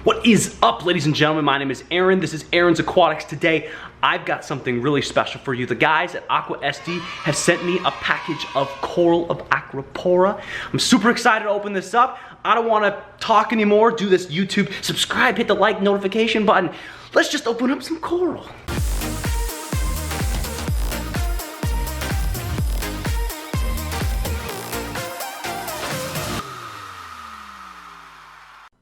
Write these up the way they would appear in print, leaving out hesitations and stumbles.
What is up, ladies and gentlemen? My name is Aaron. This is Aaron's Aquatics. Today, I've got something really special for you. The guys at Aqua SD have sent me a package of coral of Acropora. I'm super excited to open this up. I don't want to talk anymore, do this YouTube. Subscribe, hit the like notification button. Let's just open up some coral.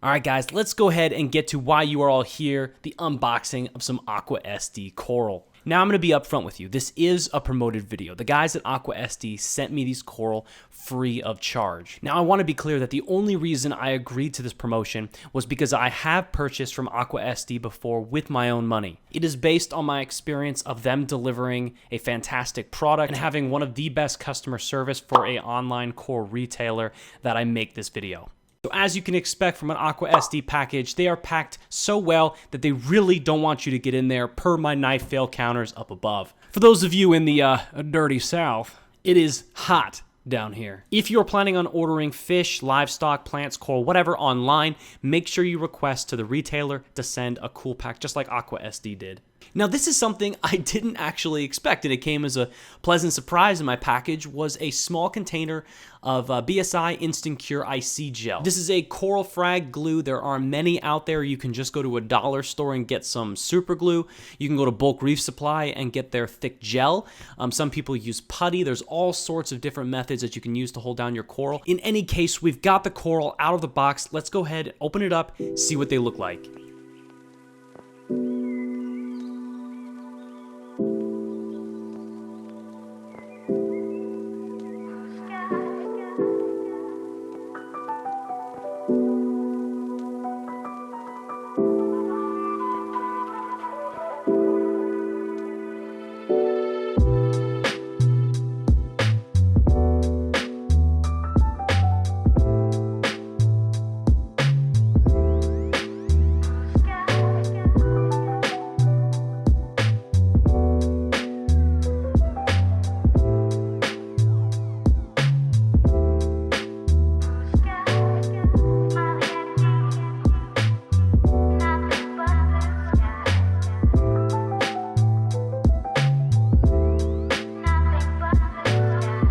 Alright guys, let's go ahead and get to why you are all here, the unboxing of some Aqua SD coral. Now I'm going to be upfront with you, this is a promoted video. The guys at Aqua SD sent me these coral free of charge. Now I want to be clear that the only reason I agreed to this promotion was because I have purchased from Aqua SD before with my own money. It is based on my experience of them delivering a fantastic product and having one of the best customer service for an online coral retailer that I make this video. So as you can expect from an Aqua SD package, they are packed so well that they really don't want you to get in there per my knife fail counters up above. For those of you in the dirty south, it is hot down here. If you're planning on ordering fish, livestock, plants, coral, whatever online, make sure you request to the retailer to send a cool pack just like Aqua SD did. Now this is something I didn't actually expect, and it came as a pleasant surprise in my package, was a small container of BSI Instant Cure IC gel. This is a coral frag glue. There are many out there. You can just go to a dollar store and get some super glue. You can go to Bulk Reef Supply and get their thick gel. Some people use putty. There's all sorts of different methods that you can use to hold down your coral. In any case, we've got the coral out of the box. Let's go ahead, open it up, see what they look like.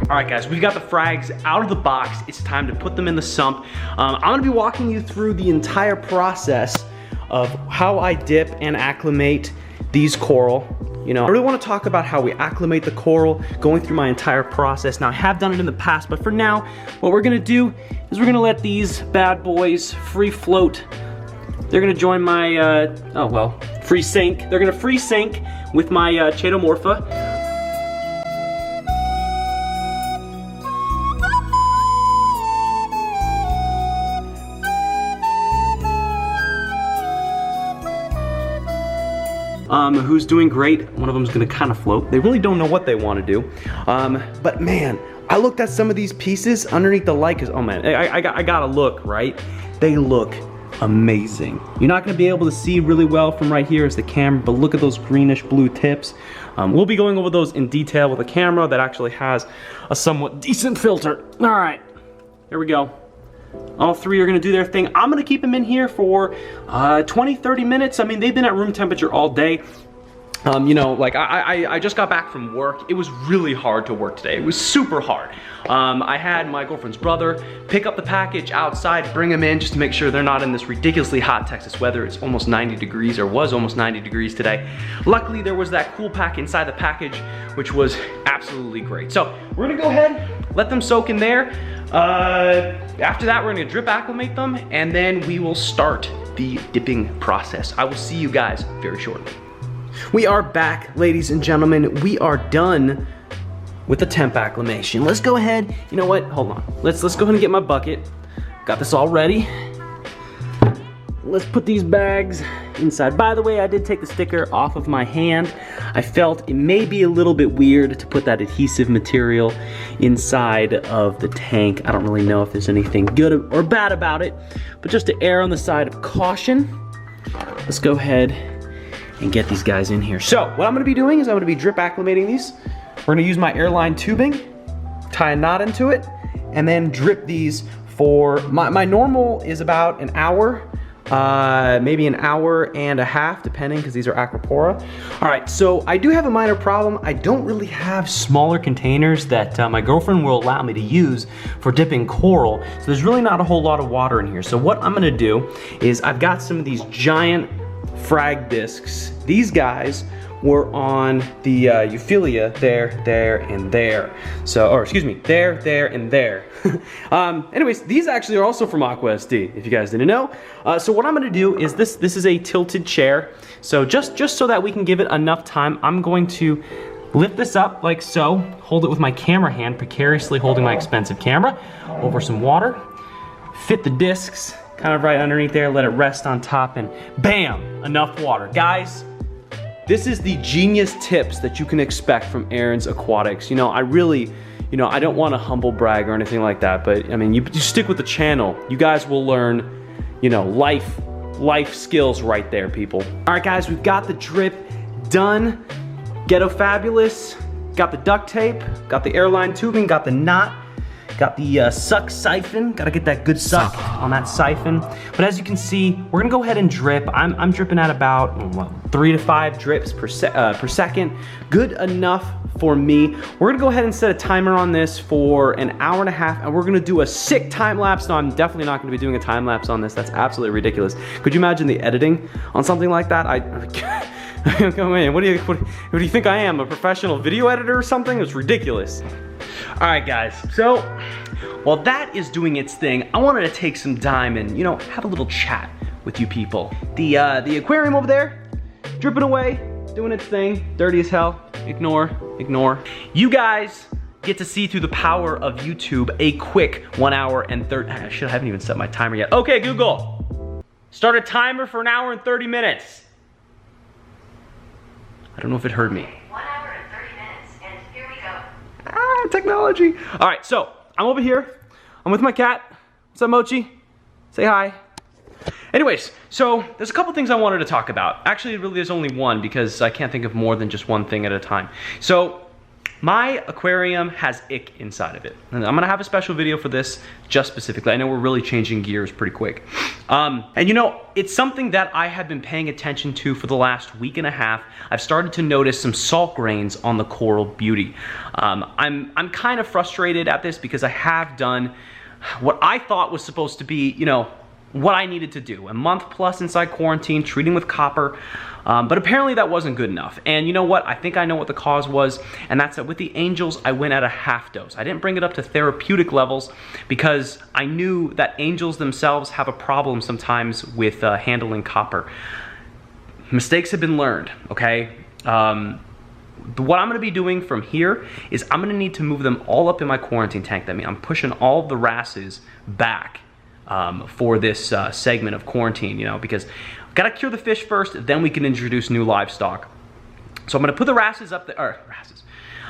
Alright guys, we've got the frags out of the box. It's time to put them in the sump. I'm going to be walking you through the entire process of how I dip and acclimate these coral. You know, I really want to talk about how we acclimate the coral, going through my entire process. Now I have done it in the past, but for now, what we're going to do is we're going to let these bad boys free float. They're going to join my, free sink. They're going to free sink with my Chaetomorpha. Who's doing great. One of them's gonna kind of float. They really don't know what they want to do. But man, I looked at some of these pieces underneath the light, cause oh man, I gotta look, right? They look amazing. You're not gonna be able to see really well from right here as the camera, but look at those greenish blue tips. We'll be going over those in detail with a camera that actually has a somewhat decent filter. All right, here we go. All three are gonna do their thing. I'm gonna keep them in here for 20-30 minutes. I mean, they've been at room temperature all day. You know, like I just got back from work. It was really hard to work today. It was super hard. I had my girlfriend's brother pick up the package outside, bring them in just to make sure they're not in this ridiculously hot Texas weather. It's almost 90 degrees, or was almost 90 degrees today. Luckily, there was that cool pack inside the package, which was absolutely great. So we're gonna go ahead, let them soak in there. After that, we're gonna drip acclimate them, and then we will start the dipping process. I will see you guys very shortly. We are back, ladies and gentlemen. We are done with the temp acclimation. Let's go ahead, you know what, hold on. Let's go ahead and get my bucket. Got this all ready. Let's put these bags inside. By the way, I did take the sticker off of my hand. I felt it may be a little bit weird to put that adhesive material inside of the tank. I don't really know if there's anything good or bad about it, but just to err on the side of caution, let's go ahead and get these guys in here. So what I'm gonna be doing is I'm gonna be drip acclimating these. We're gonna use my airline tubing, tie a knot into it, and then drip these for, my normal is about an hour. maybe an hour and a half, depending, because these are Acropora. All right, so I do have a minor problem. I don't really have smaller containers that my girlfriend will allow me to use for dipping coral, so there's really not a whole lot of water in here. So what I'm gonna do is I've got some of these giant Frag discs. These guys were on the Euphilia there, and there. So, or excuse me, there, and there. Anyways, these actually are also from Aqua SD, if you guys didn't know. So what I'm gonna do is this is a tilted chair. So just so that we can give it enough time, I'm going to lift this up like so, hold it with my camera hand, precariously holding my expensive camera, over some water, fit the discs kind of right underneath there, let it rest on top, and bam, enough water. Guys, this is the genius tips that you can expect from Aaron's Aquatics. You know, I really, you know, I don't want to humble brag or anything like that, but I mean, you stick with the channel, you guys will learn, you know, life skills right there, people. All right, guys, we've got the drip done. Ghetto fabulous. Got the duct tape, got the airline tubing, got the knot, got the suck siphon. Gotta get that good suck on that siphon. But as you can see, we're gonna go ahead and drip. I'm dripping at about 3 to 5 drips per second. Good enough for me. We're gonna go ahead and set a timer on this for an hour and a half, and we're gonna do a sick time lapse. No, I'm definitely not gonna be doing a time lapse on this. That's absolutely ridiculous. Could you imagine the editing on something like that? Oh man, what do you think I am? A professional video editor or something? It's ridiculous. All right, guys, so while that is doing its thing, I wanted to take some time and, you know, have a little chat with you people. The aquarium over there, dripping away, doing its thing, dirty as hell, ignore. You guys get to see through the power of YouTube a quick 1 hour and 30, I haven't even set my timer yet. Okay, Google, start a timer for 1 hour and 30 minutes. I don't know if it heard me. 1 hour and 30 minutes, and here we go. Ah, technology. All right, so I'm over here. I'm with my cat. What's up, Mochi? Say hi. Anyways, so there's a couple things I wanted to talk about. Actually, really, there's only one because I can't think of more than just one thing at a time. So my aquarium has ick inside of it. And I'm gonna have a special video for this just specifically. I know we're really changing gears pretty quick. And you know, it's something that I have been paying attention to for the last week and a half. I've started to notice some salt grains on the coral beauty. I'm kind of frustrated at this because I have done what I thought was supposed to be, you know, what I needed to do. A month plus inside quarantine, treating with copper. But apparently that wasn't good enough. And you know what? I think I know what the cause was, and that's that with the angels, I went at a half dose. I didn't bring it up to therapeutic levels because I knew that angels themselves have a problem sometimes with handling copper. Mistakes have been learned, okay? What I'm gonna be doing from here is I'm gonna need to move them all up in my quarantine tank. That means I'm pushing all of the wrasses back for this segment of quarantine, you know, because gotta cure the fish first, then we can introduce new livestock. So I'm gonna put the wrasses up there,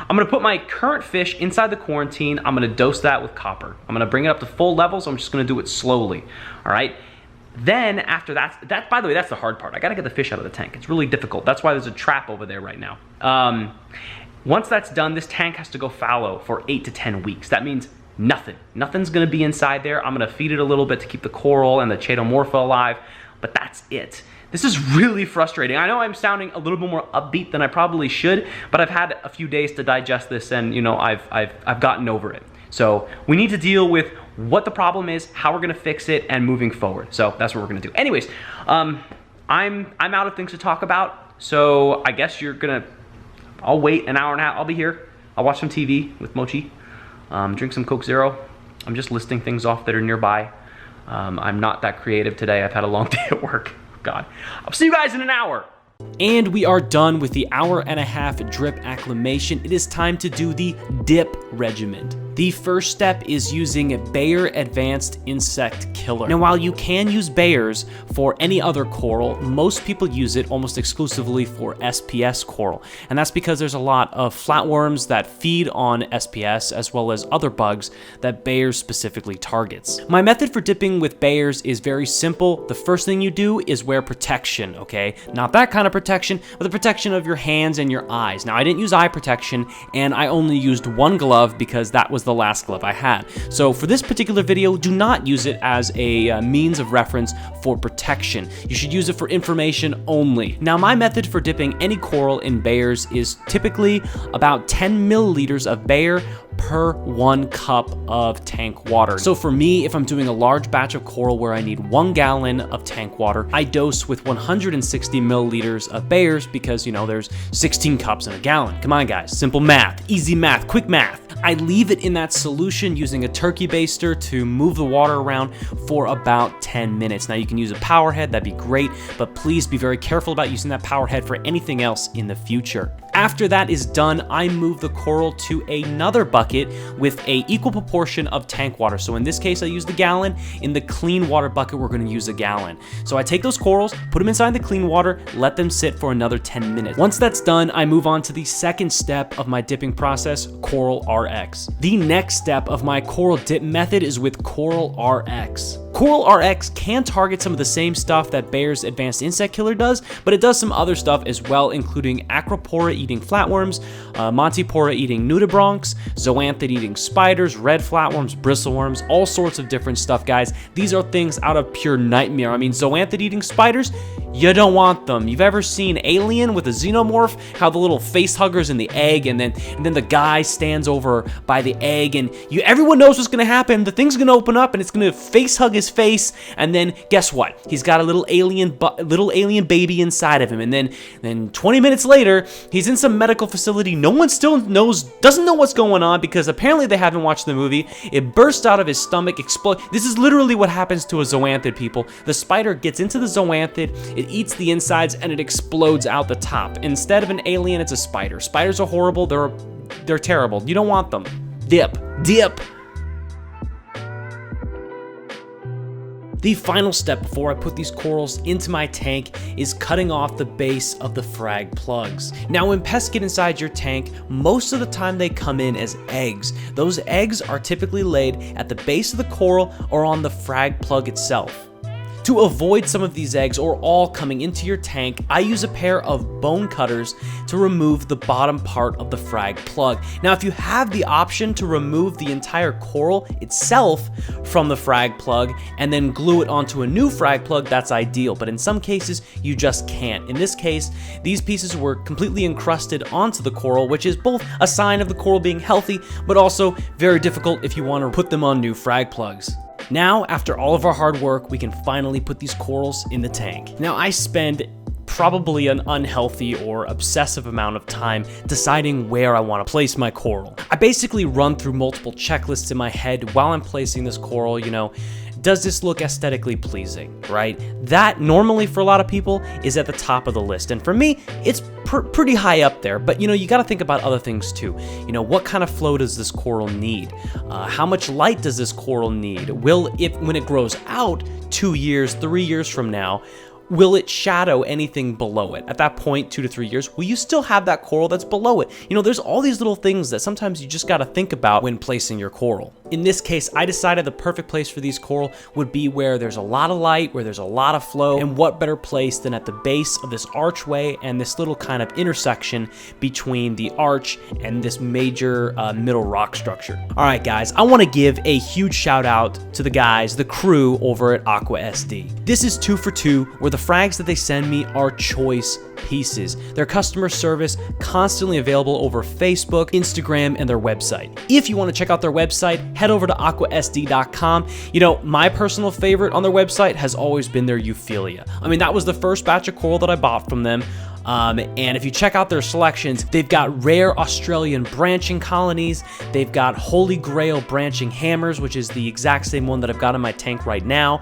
I'm gonna put my current fish inside the quarantine. I'm gonna dose that with copper. I'm gonna bring it up to full levels. I'm just gonna do it slowly, all right? Then after that, by the way, that's the hard part. I gotta get the fish out of the tank. It's really difficult. That's why there's a trap over there right now. Once that's done, this tank has to go fallow for 8 to 10 weeks. That means nothing's gonna be inside there. I'm gonna feed it a little bit to keep the coral and the chaetomorpha alive, but that's it. This is really frustrating. I know I'm sounding a little bit more upbeat than I probably should, but I've had a few days to digest this, and you know, I've gotten over it. So we need to deal with what the problem is, how we're gonna fix it, and moving forward. So that's what we're gonna do. Anyways, I'm out of things to talk about, so I guess I'll wait an hour and a half. I'll be here. I'll watch some TV with Mochi, drink some Coke Zero. I'm just listing things off that are nearby. I'm not that creative today. I've had a long day at work. God. I'll see you guys in an hour. And we are done with the 1.5 hour drip acclimation. It is time to do the dip regimen. The first step is using Bayer Advanced Insect Killer. Now, while you can use Bayer's for any other coral, most people use it almost exclusively for SPS coral. And that's because there's a lot of flatworms that feed on SPS as well as other bugs that Bayer's specifically targets. My method for dipping with Bayer's is very simple. The first thing you do is wear protection, okay? Not that kind of protection, but the protection of your hands and your eyes. Now, I didn't use eye protection, and I only used one glove because that was the last glove I had. So for this particular video, do not use it as a means of reference for protection. You should use it for information only. Now, my method for dipping any coral in Bayers is typically about 10 milliliters of Bayer per 1 cup of tank water. So for me, if I'm doing a large batch of coral where I need 1 gallon of tank water, I dose with 160 milliliters of Bayers because, you know, there's 16 cups in a gallon. Come on, guys. Simple math, easy math, quick math. I leave it in that solution using a turkey baster to move the water around for about 10 minutes. Now, you can use a power head, that'd be great, but please be very careful about using that power head for anything else in the future. After that is done, I move the coral to another bucket with a equal proportion of tank water. So in this case, I use the gallon. In the clean water bucket, we're gonna use a gallon. So I take those corals, put them inside the clean water, let them sit for another 10 minutes. Once that's done, I move on to the second step of my dipping process, Coral RX. The next step of my coral dip method is with Coral RX. Coral RX can target some of the same stuff that Bayer's Advanced Insect Killer does, but it does some other stuff as well, including Acropora eating flatworms, Montipora eating nudibranchs, zoanthid eating spiders, red flatworms, bristleworms, all sorts of different stuff, guys. These are things out of pure nightmare. I mean, zoanthid eating spiders, you don't want them. You've ever seen Alien with a xenomorph? How the little face hugger's in the egg, and then the guy stands over by the egg, and everyone knows what's gonna happen. The thing's gonna open up, and it's gonna face hug his face, and then guess what? He's got a little alien baby inside of him, and then 20 minutes later, he's in some medical facility. No one still doesn't know what's going on because apparently they haven't watched the movie. It bursts out of his stomach, explode. This is literally what happens to a zoanthid, people. The spider gets into the zoanthid, it eats the insides, and it explodes out the top. Instead of an alien, it's a spider. Spiders are horrible. They're terrible. You don't want them. Dip. The final step before I put these corals into my tank is cutting off the base of the frag plugs. Now, when pests get inside your tank, most of the time they come in as eggs. Those eggs are typically laid at the base of the coral or on the frag plug itself. To avoid some of these eggs or all coming into your tank, I use a pair of bone cutters to remove the bottom part of the frag plug. Now, if you have the option to remove the entire coral itself from the frag plug and then glue it onto a new frag plug, that's ideal, but in some cases, you just can't. In this case, these pieces were completely encrusted onto the coral, which is both a sign of the coral being healthy, but also very difficult if you want to put them on new frag plugs. Now, after all of our hard work, we can finally put these corals in the tank. Now, I spend probably an unhealthy or obsessive amount of time deciding where I want to place my coral. I basically run through multiple checklists in my head while I'm placing this coral. Does this look aesthetically pleasing, right? That normally for a lot of people is at the top of the list. And for me, it's pretty high up there, but you got to think about other things too. What kind of flow does this coral need? How much light does this coral need? When it grows out 2 years, 3 years from now, will it shadow anything below it? At that point, 2 to 3 years, will you still have that coral that's below it? There's all these little things that sometimes you just got to think about when placing your coral. In this case, I decided the perfect place for these coral would be where there's a lot of light, where there's a lot of flow, and what better place than at the base of this archway and this little kind of intersection between the arch and this major middle rock structure. All right, guys, I want to give a huge shout out to the crew over at Aqua SD. This is 2 for 2, where the frags that they send me are choice pieces. Their customer service constantly available over Facebook, Instagram, and their website. If you want to check out their website, head over to aquasd.com. My personal favorite on their website has always been their Euphilia. I mean, that was the first batch of coral that I bought from them. And if you check out their selections, they've got rare Australian branching colonies. They've got Holy Grail branching hammers, which is the exact same one that I've got in my tank right now.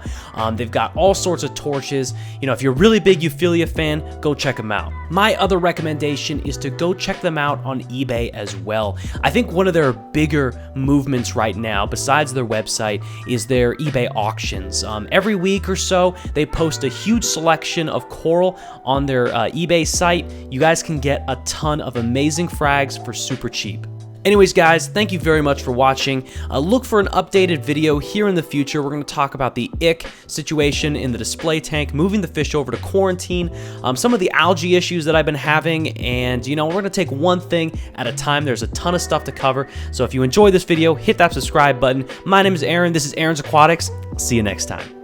They've got all sorts of torches. If you're a really big Euphilia fan, go check them out. My other recommendation is to go check them out on eBay as well. I think one of their bigger movements right now, besides their website, is their eBay auctions. Every week or so, they post a huge selection of coral on their eBay site. You guys can get a ton of amazing frags for super cheap. Anyways, guys, thank you very much for watching. Look for an updated video here in the future. We're going to talk about the ick situation in the display tank, moving the fish over to quarantine, some of the algae issues that I've been having, and we're going to take one thing at a time. There's a ton of stuff to cover. So if you enjoyed this video, hit that subscribe button. My name is Aaron. This is Aaron's Aquatics. I'll see you next time.